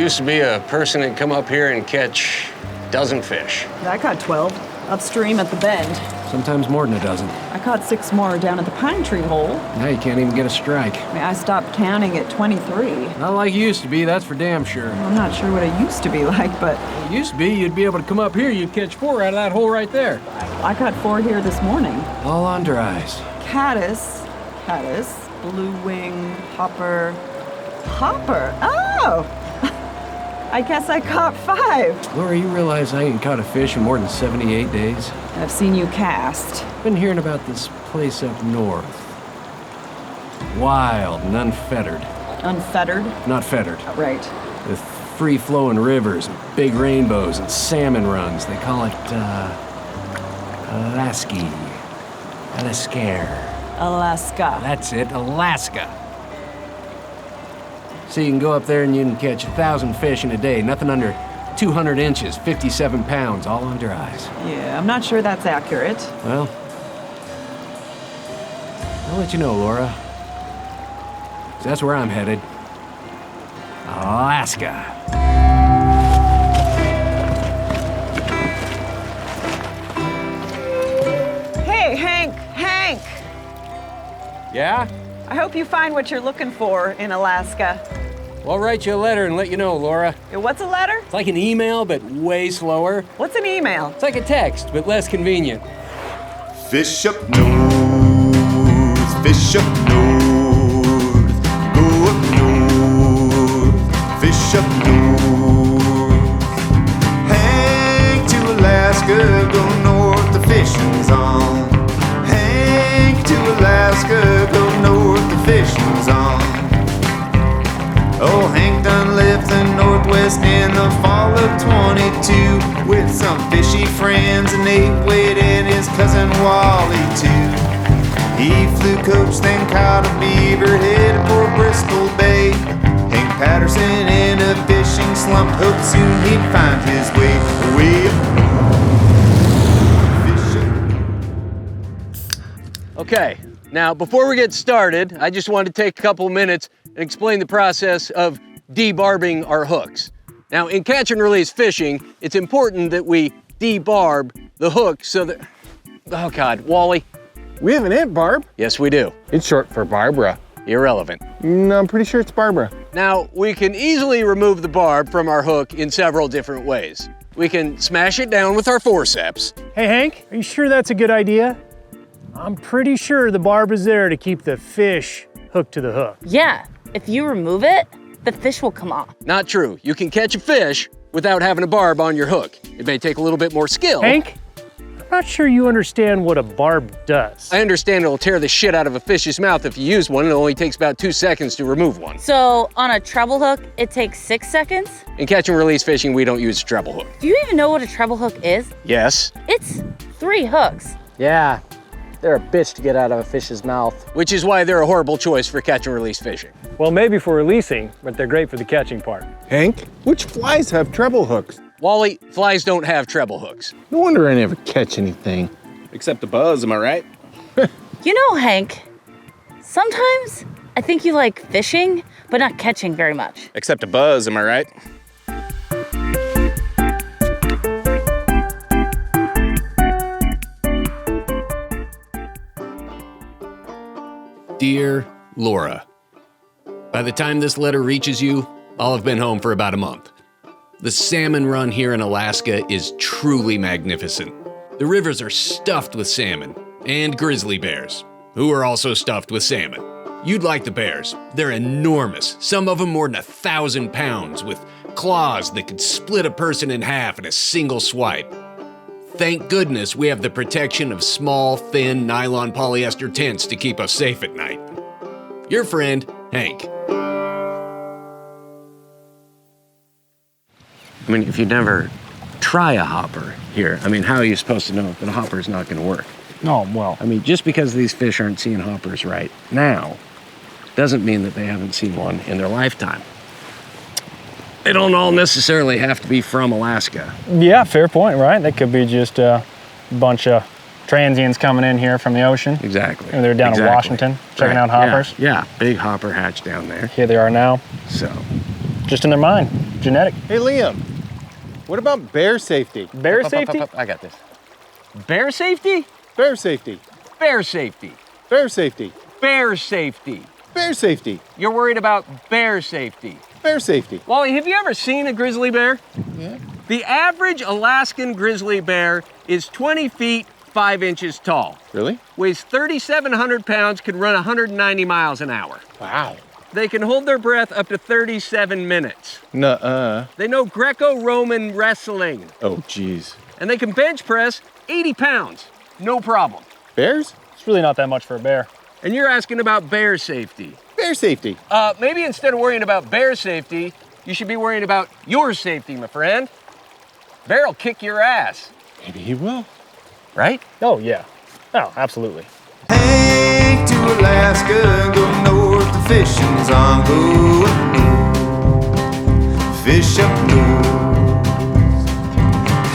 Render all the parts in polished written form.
used to be a person that come up here and catch a dozen fish. I caught 12 upstream at the bend. Sometimes more than a dozen. I caught 6 more down at the pine tree hole. Now you can't even get a strike. I stopped counting at 23. Not like you used to be, that's for damn sure. I'm not sure what it used to be like, but It used to be you'd be able to come up here, you'd catch 4 out of that hole right there. I caught 4 here this morning. All on dries. Caddis, blue wing, hopper. Oh! I guess I caught 5. Laura, you realize I ain't caught a fish in more than 78 days? I've seen you cast. Been hearing about this place up north. Wild and unfettered. Unfettered? Not fettered. Right. With free-flowing rivers, and big rainbows, and salmon runs. They call it, Alaska. Alaska. That's it, Alaska. So you can go up there and you can catch 1,000 fish in a day, nothing under 200 inches, 57 pounds, all under eyes. Yeah, I'm not sure that's accurate. Well, I'll let you know, Laura. 'Cause that's where I'm headed. Alaska. Hey, Hank! Yeah? I hope you find what you're looking for in Alaska. Well, I'll write you a letter and let you know, Laura. What's a letter? It's like an email, but way slower. What's an email? It's like a text, but less convenient. Fish up north, fish up north, go up north, fish up north. Hank to Alaska, go north, the fishing's on. Hank to Alaska, go north, the fishing's on. Oh, Hank done left the Northwest in the fall of 22 with some fishy friends, and Nate Wade and his cousin Wally too. He flew coach, then caught a beaver, headed for Bristol Bay. Hank Patterson in a fishing slump, hoped soon he'd find his way up. Okay, now before we get started, I just wanted to take a couple minutes and explain the process of debarbing our hooks. Now, in catch and release fishing, it's important that we debarb the hook so that, oh God, Wally. We have an Aunt Barb. Yes, we do. It's short for Barbara. Irrelevant. No, I'm pretty sure it's Barbara. Now, we can easily remove the barb from our hook in several different ways. We can smash it down with our forceps. Hey Hank, are you sure that's a good idea? I'm pretty sure the barb is there to keep the fish hooked to the hook. Yeah, if you remove it, the fish will come off. Not true. You can catch a fish without having a barb on your hook. It may take a little bit more skill. Hank, I'm not sure you understand what a barb does. I understand it'll tear the shit out of a fish's mouth if you use one. It only takes about 2 seconds to remove one. So on a treble hook, it takes 6 seconds? In catch and release fishing, we don't use a treble hook. Do you even know what a treble hook is? Yes, It's 3 hooks. Yeah, they're a bitch to get out of a fish's mouth. which is why they're a horrible choice for catch and release fishing. Well, maybe for releasing, but they're great for the catching part. Hank, which flies have treble hooks? Wally, flies don't have treble hooks. No wonder I never catch anything. Except a buzz, am I right? You know, Hank, sometimes I think you like fishing, but not catching very much. Except a buzz, am I right? Dear Laura, by the time this letter reaches you, I'll have been home for about a month. The salmon run here in Alaska is truly magnificent. The rivers are stuffed with salmon and grizzly bears, who are also stuffed with salmon. You'd like the bears. They're enormous, some of them more than 1,000 pounds, with claws that could split a person in half in a single swipe. Thank goodness we have the protection of small, thin nylon polyester tents to keep us safe at night. Your friend, Hank. I mean, if you never try a hopper here, I mean, how are you supposed to know that a hopper is not going to work? Oh, well. I mean, just because these fish aren't seeing hoppers right now doesn't mean that they haven't seen one in their lifetime. They don't all necessarily have to be from Alaska. Yeah, fair point, right? That could be just a bunch of transients coming in here from the ocean. Exactly. And they're down in Washington checking out hoppers. Yeah, big hopper hatch down there. Here they are now. So, Just in their mind. Genetic. Hey, Liam, what about bear safety? Bear safety? I got this. Bear safety? Bear safety. Bear safety. Bear safety. Bear safety. Bear safety. You're worried about bear safety. Bear safety. Wally, have you ever seen a grizzly bear? Yeah. The average Alaskan grizzly bear is 20 feet, 5 inches tall. Really? Weighs 3,700 pounds, can run 190 miles an hour. Wow. They can hold their breath up to 37 minutes. Nuh-uh. They know Greco-Roman wrestling. Oh, geez. And they can bench press 80 pounds. No problem. Bears? It's really not that much for a bear. And you're asking about bear safety. Bear safety. Maybe instead of worrying about bear safety, you should be worrying about your safety, my friend. Bear will kick your ass, Maybe he will. right? Oh, yeah. Oh, absolutely. Hank to Alaska, go north, the fishing's on, go up north, fish up north.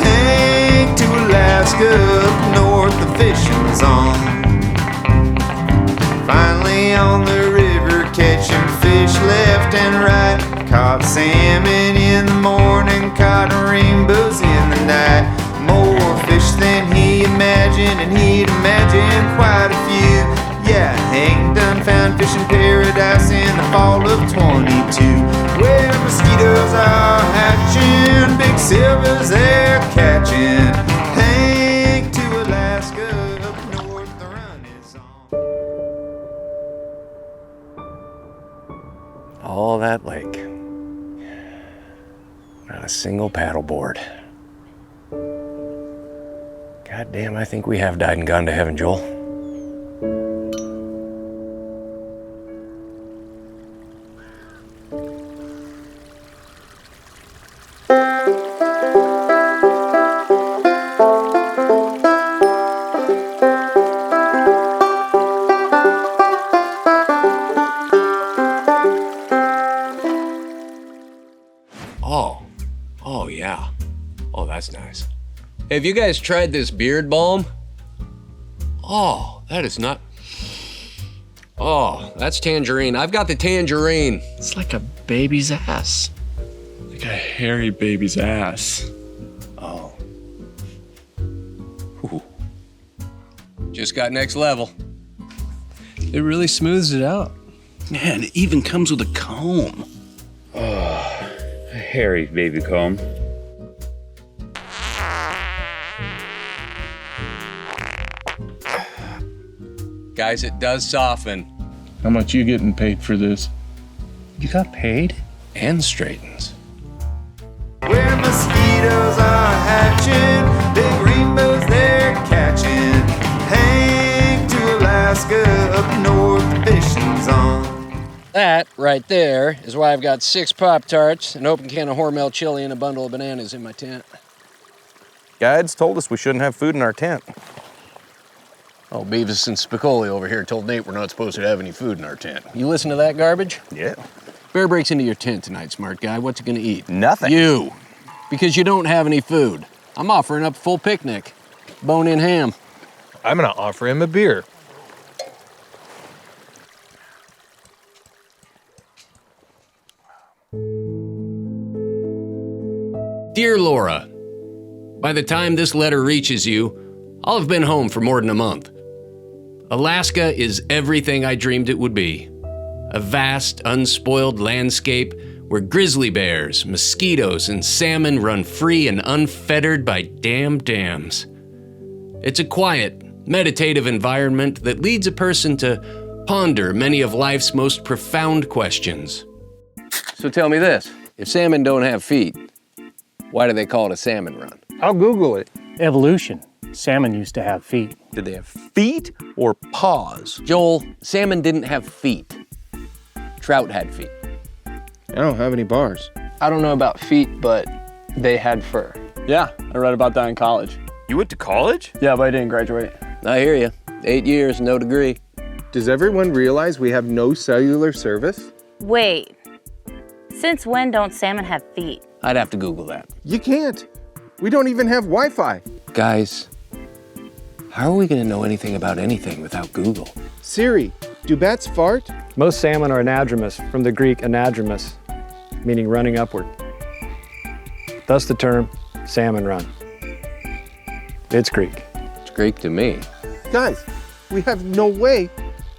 Hank to Alaska, up north, the fishing's on. Finally on the river, catching fish left and right. Caught salmon in the morning, caught rainbows in the night. More fish than he imagined, and he'd imagined quite a few. Yeah, Hank done found fishing paradise in the fall of 22, where mosquitoes are hatching, big silvers they're catching. Hank to Alaska, up north the run is on. All that lake. Not a single paddleboard. God damn, I think we have died and gone to heaven, Joel. Oh yeah. Oh, that's nice. Have you guys tried this beard balm? Oh, that is not. Oh, that's tangerine. I've got the tangerine. It's like a baby's ass. Like a hairy baby's ass. Oh. Ooh. Just got next level. It really smooths it out. Man, it even comes with a comb. Oh, a hairy baby comb. Guys, it does soften. How much you getting paid for this? You got paid? And straightens. Where mosquitoes are hatching, big rainbows they're catching. Hank to Alaska, up north the fishing's on. That right there is why I've got 6 Pop-Tarts, an open can of Hormel chili, and a bundle of bananas in my tent. Guides told us we shouldn't have food in our tent. Oh, Beavis and Spicoli over here told Nate we're not supposed to have any food in our tent. You listen to that garbage? Yeah. Bear breaks into your tent tonight, smart guy. What's he gonna eat? Nothing. You. Because you don't have any food. I'm offering up a full picnic. Bone-in ham. I'm gonna offer him a beer. Dear Laura, by the time this letter reaches you, I'll have been home for more than a month. Alaska is everything I dreamed it would be. A vast, unspoiled landscape where grizzly bears, mosquitoes, and salmon run free and unfettered by damned dams. It's a quiet, meditative environment that leads a person to ponder many of life's most profound questions. So tell me this, if salmon don't have feet, why do they call it a salmon run? I'll Google it. Evolution. Salmon used to have feet. Did they have feet or paws? Joel, salmon didn't have feet. Trout had feet. I don't have any bars. I don't know about feet, but they had fur. Yeah, I read about that in college. You went to college? Yeah, but I didn't graduate. I hear you. 8 years, no degree. Does everyone realize we have no cellular service? Wait. Since when don't salmon have feet? I'd have to Google that. You can't. We don't even have Wi-Fi. Guys, how are we gonna know anything about anything without Google? Siri, do bats fart? Most salmon are anadromous, from the Greek anadromous. meaning running upward. Thus the term Salmon Run. It's Greek. It's Greek to me. Guys, we have no way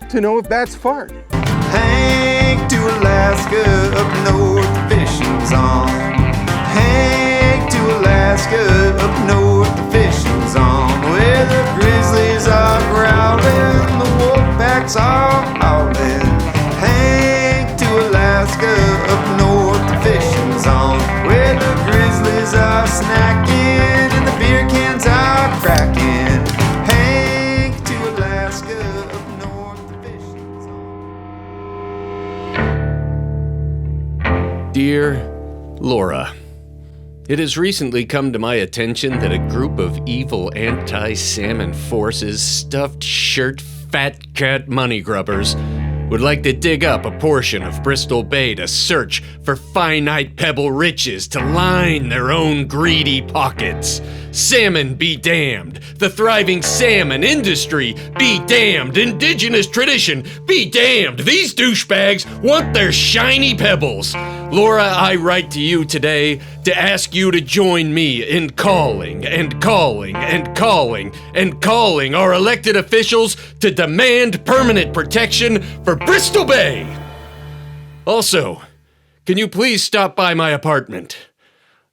to know if that's fart. Hank to Alaska, up north the fishing's on. Hank to Alaska, up north the fishing's on. Where the grizzlies are growling, the wolf packs are howling. Hank to Alaska, up north the fishing's on. Where the grizzlies are snacking and the beer cans are cracking. Hank to Alaska, up north the fishing's on. Dear Laura, it has recently come to my attention that a group of evil anti-salmon forces, stuffed shirt, fat cat money grubbers would like to dig up a portion of Bristol Bay to search for finite pebble riches to line their own greedy pockets. Salmon be damned. The thriving salmon industry be damned. Indigenous tradition be damned. These douchebags want their shiny pebbles. Laura, I write to you today to ask you to join me in calling our elected officials to demand permanent protection for Bristol Bay. Also, can you please stop by my apartment?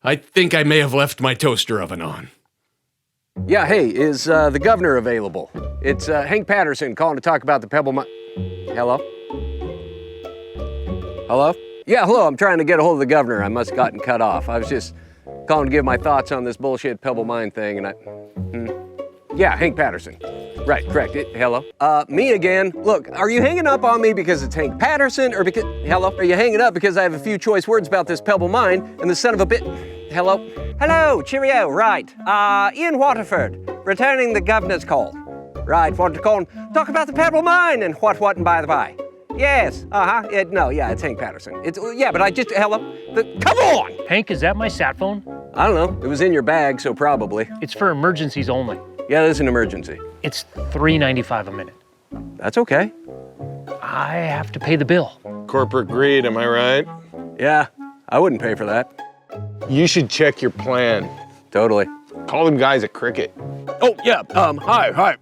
I think I may have left my toaster oven on. Yeah, hey, is the governor available? It's Hank Patterson calling to talk about the Pebble Mine. Hello? Hello? Yeah, hello, I'm trying to get a hold of the governor. I must have gotten cut off. I was just calling to give my thoughts on this bullshit Pebble Mine thing, and Yeah, Hank Patterson. Right, correct. Hello? Me again. Look, are you hanging up on me because it's Hank Patterson, or because... Hello? Are you hanging up because I have a few choice words about this Pebble Mine and the son of a bit... Hello? Hello, cheerio, right. Ian Waterford, returning the governor's call. Right, want to call and talk about the Pebble Mine and what and by the by. Yes, it's Hank Patterson. But I just, hello? Come on! Hank, is that my sat phone? I don't know. It was in your bag, so probably. It's for emergencies only. Yeah, it is an emergency. It's $3.95 a minute. That's okay. I have to pay the bill. Corporate greed, am I right? Yeah, I wouldn't pay for that. You should check your plan. Totally. Call them guys at Cricket. Oh, yeah, hi.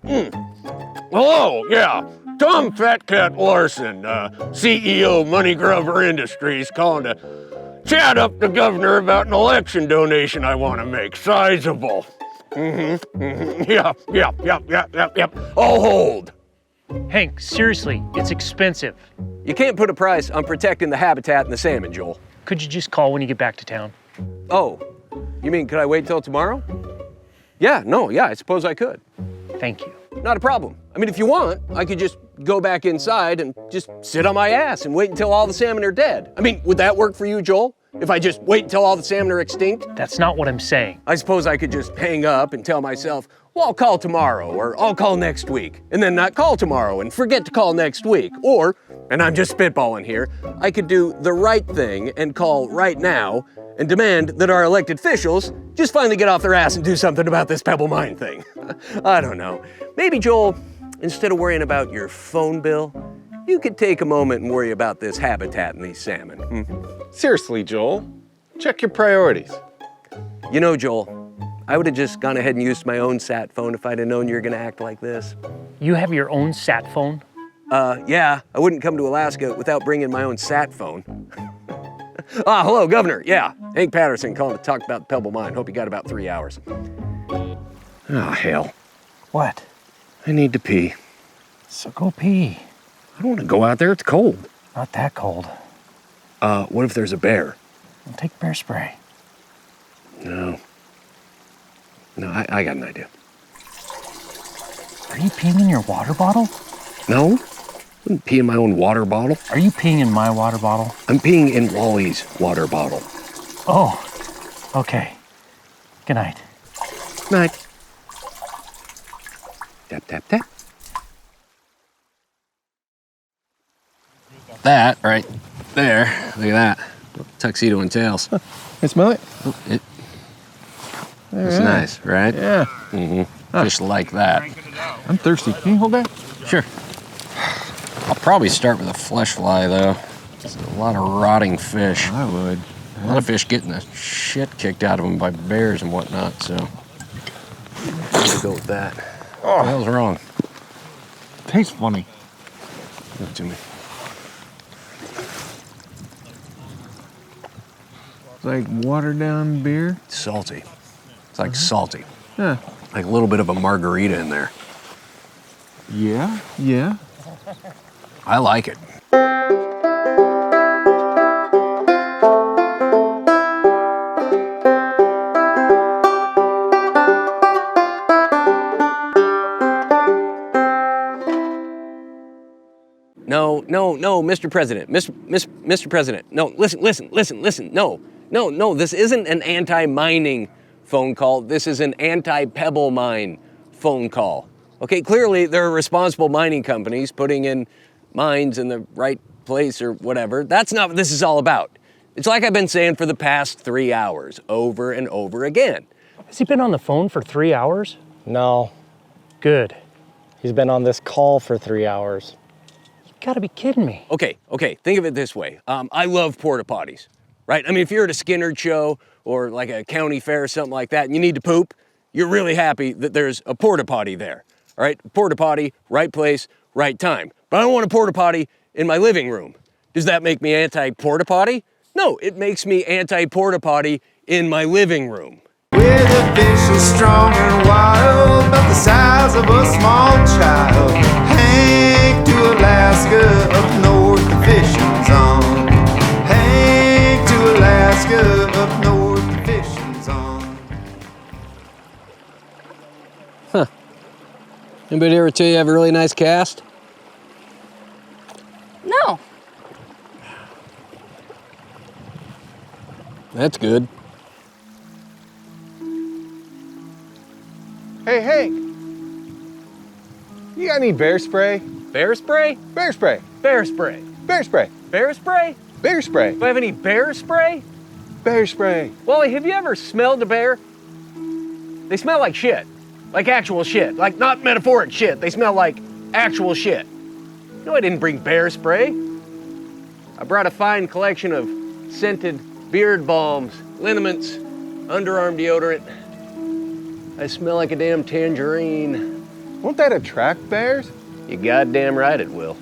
Hello, yeah. Tom Fat Cat Larson, CEO Money Grubber Industries, calling to chat up the governor about an election donation I want to make. Sizable. Yep. I'll hold. Hank, seriously, it's expensive. You can't put a price on protecting the habitat and the salmon, Joel. Could you just call when you get back to town? Oh, you mean could I wait till tomorrow? Yeah, I suppose I could. Thank you. Not a problem. I mean, if you want, I could just go back inside and just sit on my ass and wait until all the salmon are dead. I mean, would that work for you, Joel? If I just wait until all the salmon are extinct? That's not what I'm saying. I suppose I could just hang up and tell myself, well, I'll call tomorrow, or I'll call next week, and then not call tomorrow and forget to call next week. Or, and I'm just spitballing here, I could do the right thing and call right now and demand that our elected officials just finally get off their ass and do something about this Pebble Mine thing. I don't know. Maybe, Joel, instead of worrying about your phone bill, you could take a moment and worry about this habitat and these salmon. Seriously, Joel, check your priorities. You know, Joel, I would have just gone ahead and used my own sat phone if I'd have known you were gonna act like this. You have your own sat phone? Yeah, I wouldn't come to Alaska without bringing my own sat phone. Hello, Governor. Yeah, Hank Patterson calling to talk about the Pebble Mine. Hope you got about 3 hours. Oh, hell. What? I need to pee. So go pee. I don't want to go out there. It's cold. Not that cold. What if there's a bear? Well, take bear spray. No, I got an idea. Are you peeing in your water bottle? No, I wouldn't pee in my own water bottle. Are you peeing in my water bottle? I'm peeing in Wally's water bottle. Oh, okay. Good night. Night. Tap, tap, tap. That right there, look at that. Tuxedo and tails. I smell it. It's nice, right? Yeah. Mm-hmm. Just like that. I'm thirsty. Can you hold that? Sure. I'll probably start with a flesh fly, though. It's a lot of rotting fish. I would. A lot of fish getting the shit kicked out of them by bears and whatnot, so I'm gonna go with that. What the hell's wrong? Tastes funny. Give it to me. It's like watered down beer. It's salty. It's like salty. Yeah. Like a little bit of a margarita in there. Yeah, yeah. I like it. No, Mr. President, Mr. President. No, listen. No, this isn't an anti-mining phone call. This is an anti-pebble mine phone call. Okay, clearly there are responsible mining companies putting in mines in the right place or whatever. That's not what this is all about. It's like I've been saying for the past 3 hours, over and over again. Has he been on the phone for 3 hours? No. Good. He's been on this call for 3 hours. You gotta be kidding me. Okay, think of it this way. I love porta potties, right? I mean, if you're at a Skinnerd show or like a county fair or something like that and you need to poop, you're really happy that there's a porta potty there, all right? Porta potty, right place, right time. But I don't want a porta potty in my living room. Does that make me anti-porta potty? No, it makes me anti-porta potty in my living room. Where the fish is strong and wild, about the size of a small child. Hank to Alaska, up north the fishing's on. Hank to Alaska, up north the fishing's on. Huh. Anybody ever tell you have a really nice cast? No. That's good. Hey, Hank. You got any bear spray? Bear spray? Bear spray. Bear spray. Bear spray. Bear spray? Bear spray. Do I have any bear spray? Bear spray. Wally, have you ever smelled a bear? They smell like shit. Like actual shit. Like not metaphoric shit. They smell like actual shit. No, I didn't bring bear spray. I brought a fine collection of scented beard balms, liniments, underarm deodorant. I smell like a damn tangerine. Won't that attract bears? You goddamn right it will.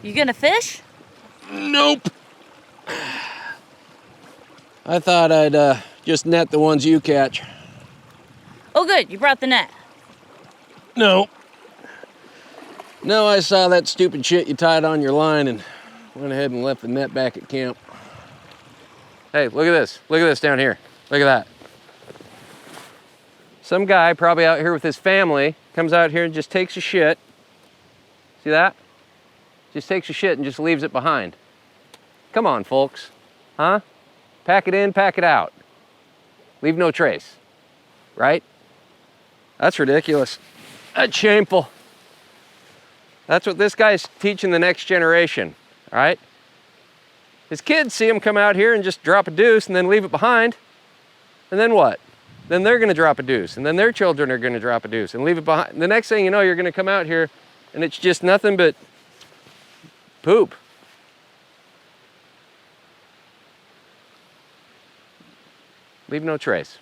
You gonna fish? Nope. I thought I'd just net the ones you catch. Oh good, you brought the net. No. No, I saw that stupid shit you tied on your line and went ahead and left the net back at camp. Hey, look at this. Look at this down here. Look at that. Some guy probably out here with his family comes out here and just takes a shit. See that? Just takes a shit and just leaves it behind. Come on, folks. Huh? Pack it in, pack it out. Leave no trace. Right? That's ridiculous. That's shameful. That's what this guy's teaching the next generation, all right? His kids see him come out here and just drop a deuce and then leave it behind. And then what? Then they're gonna drop a deuce, and then their children are gonna drop a deuce and leave it behind. The next thing you know, you're gonna come out here and it's just nothing but poop. Leave no trace.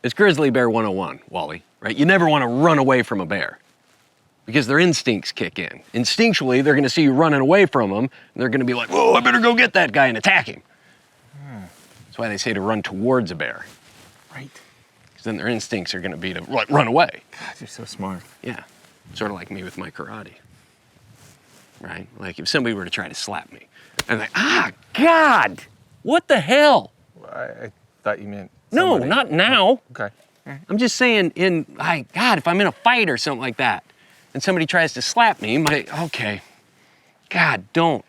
It's Grizzly Bear 101, Wally, right? You never want to run away from a bear because their instincts kick in. Instinctually, they're going to see you running away from them, and they're going to be like, whoa, I better go get that guy and attack him. That's why they say to run towards a bear. Right. Because then their instincts are going to be to run away. God, you're so smart. Yeah, sort of like me with my karate. Right? Like if somebody were to try to slap me, I'm like, God, what the hell? I thought you meant No, somebody. not now. Okay. I'm just saying God, if I'm in a fight or something like that, and somebody tries to slap me, okay, God, don't.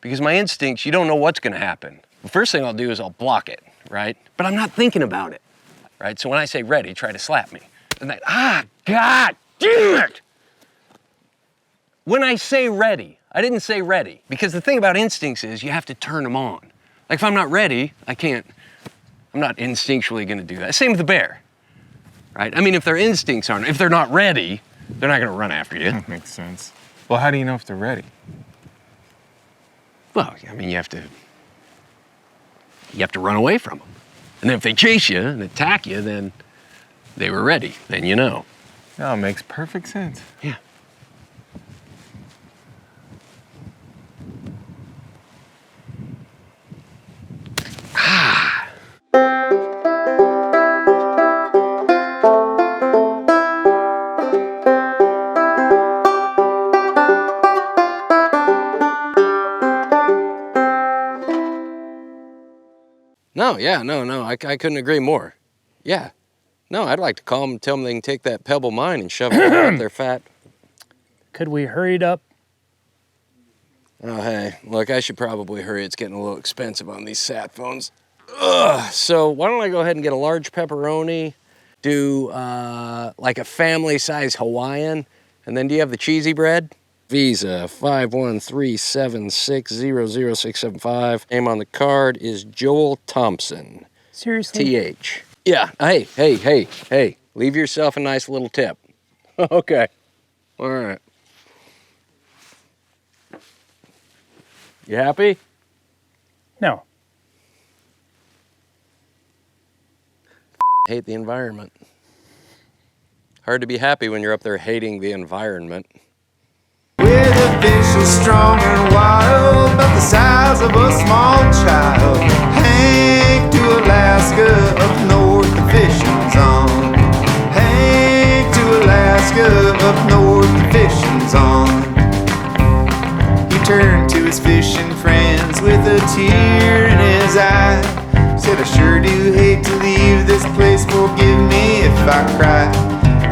Because my instincts, you don't know what's gonna happen. The first thing I'll do is I'll block it, right? But I'm not thinking about it, right? So when I say ready, try to slap me. And God damn it! When I say ready, I didn't say ready, because the thing about instincts is you have to turn them on. Like if I'm not ready, I'm not instinctually gonna do that. Same with the bear, right? I mean, if their instincts aren't, if they're not ready, they're not gonna run after you. That makes sense. Well, how do you know if they're ready? Well, I mean, you have to run away from them. And then if they chase you and attack you, then they were ready, then you know. No, it makes perfect sense. Yeah. No, I couldn't agree more. Yeah. No, I'd like to call them and tell them they can take that Pebble Mine and shove it up their fat. Could we hurry it up? Oh, hey, look, I should probably hurry. It's getting a little expensive on these sat phones. Ugh. So why don't I go ahead and get a large pepperoni, do like a family-size Hawaiian, and then do you have the cheesy bread? Visa 51376000675. Name on the card is Joel Thompson. Seriously? TH. Yeah, hey, leave yourself a nice little tip. Okay, all right. You happy? No. Hate the environment. Hard to be happy when you're up there hating the environment. Where the fish is strong and wild, about the size of a small child. Hank to Alaska, up north the fishing's on. Hank to Alaska, up north the fishing's on. He turned to his fishing friends with a tear in his eye. Said, I sure do hate to leave this place, forgive me if I cry.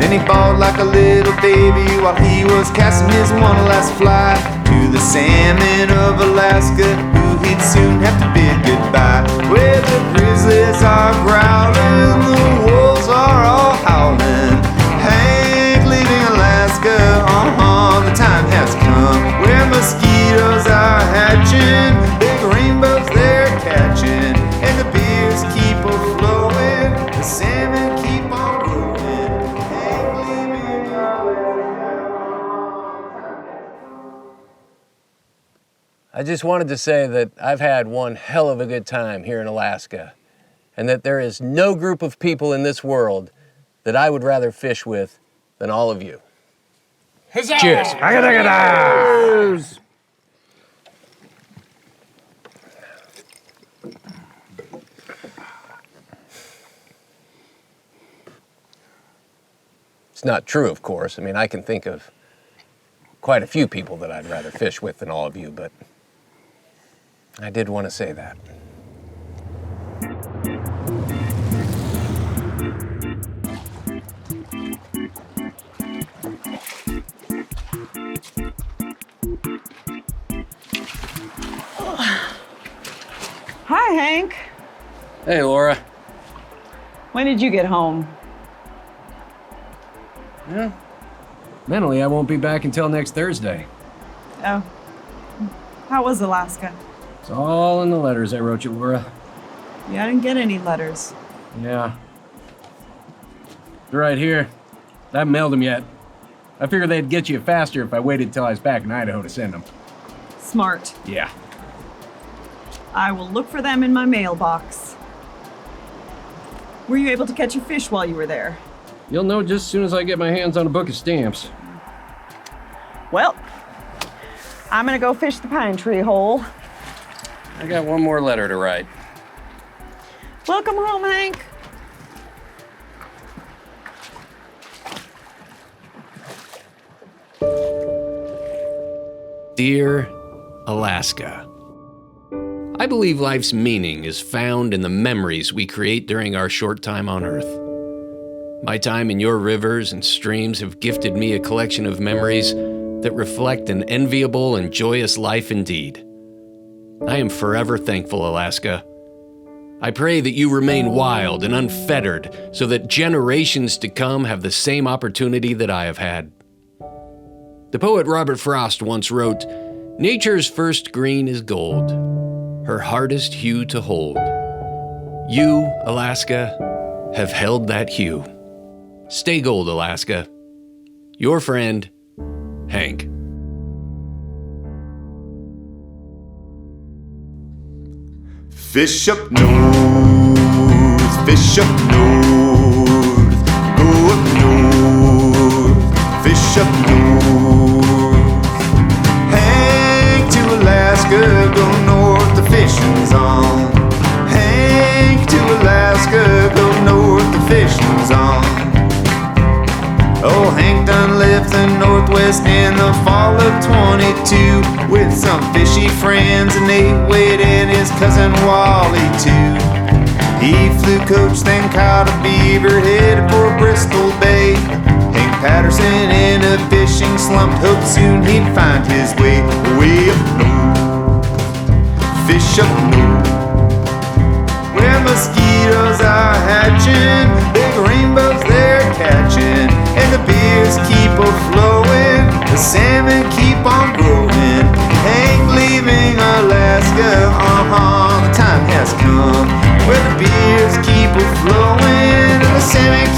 Then he bawled like a little baby while he was casting his one last fly to the salmon of Alaska, who he'd soon have to bid goodbye. Where the grizzlies are growling, the wolves are all howling. Hank leaving Alaska, the time has come. Where mosquitoes are hatching, big rainbows they're catching, and the beers keep a-flowing, the salmon keep on growing. I just wanted to say that I've had one hell of a good time here in Alaska, and that there is no group of people in this world that I would rather fish with than all of you. Huzzah! Cheers. Cheers! It's not true, of course. I mean, I can think of quite a few people that I'd rather fish with than all of you, but I did want to say that. Hi, Hank. Hey, Laura. When did you get home? Yeah. Mentally, I won't be back until next Thursday. Oh. How was Alaska? It's all in the letters I wrote you, Laura. Yeah, I didn't get any letters. Yeah. They're right here. I haven't mailed them yet. I figured they'd get you faster if I waited till I was back in Idaho to send them. Smart. Yeah. I will look for them in my mailbox. Were you able to catch a fish while you were there? You'll know just as soon as I get my hands on a book of stamps. Well, I'm gonna go fish the pine tree hole. I got one more letter to write. Welcome home, Hank. Dear Alaska, I believe life's meaning is found in the memories we create during our short time on Earth. My time in your rivers and streams have gifted me a collection of memories that reflect an enviable and joyous life indeed. I am forever thankful, Alaska. I pray that you remain wild and unfettered so that generations to come have the same opportunity that I have had. The poet Robert Frost once wrote, "Nature's first green is gold, her hardest hue to hold. You, Alaska, have held that hue. Stay gold, Alaska. Your friend, Hank." Fish up north, fish up north, go up north, fish up north. Hank to Alaska, go north, the fishing's on. Hank to Alaska, go north, the fishing's on. Oh, Hank done left the Northwest in the fall of 22 with some fishy friends, and Nate Wade and his cousin Wally too. He flew coach, then caught a beaver, headed for Bristol Bay. Hank Patterson in a fishing slump, hoped soon he'd find his way up north, fish up north, where mosquitoes are hatching, big rainbows they're catching, and the beers keep a-flowing, the salmon keep on growing. Hank leaving Alaska, the time has come, where the beers keep a-flowing, and the salmon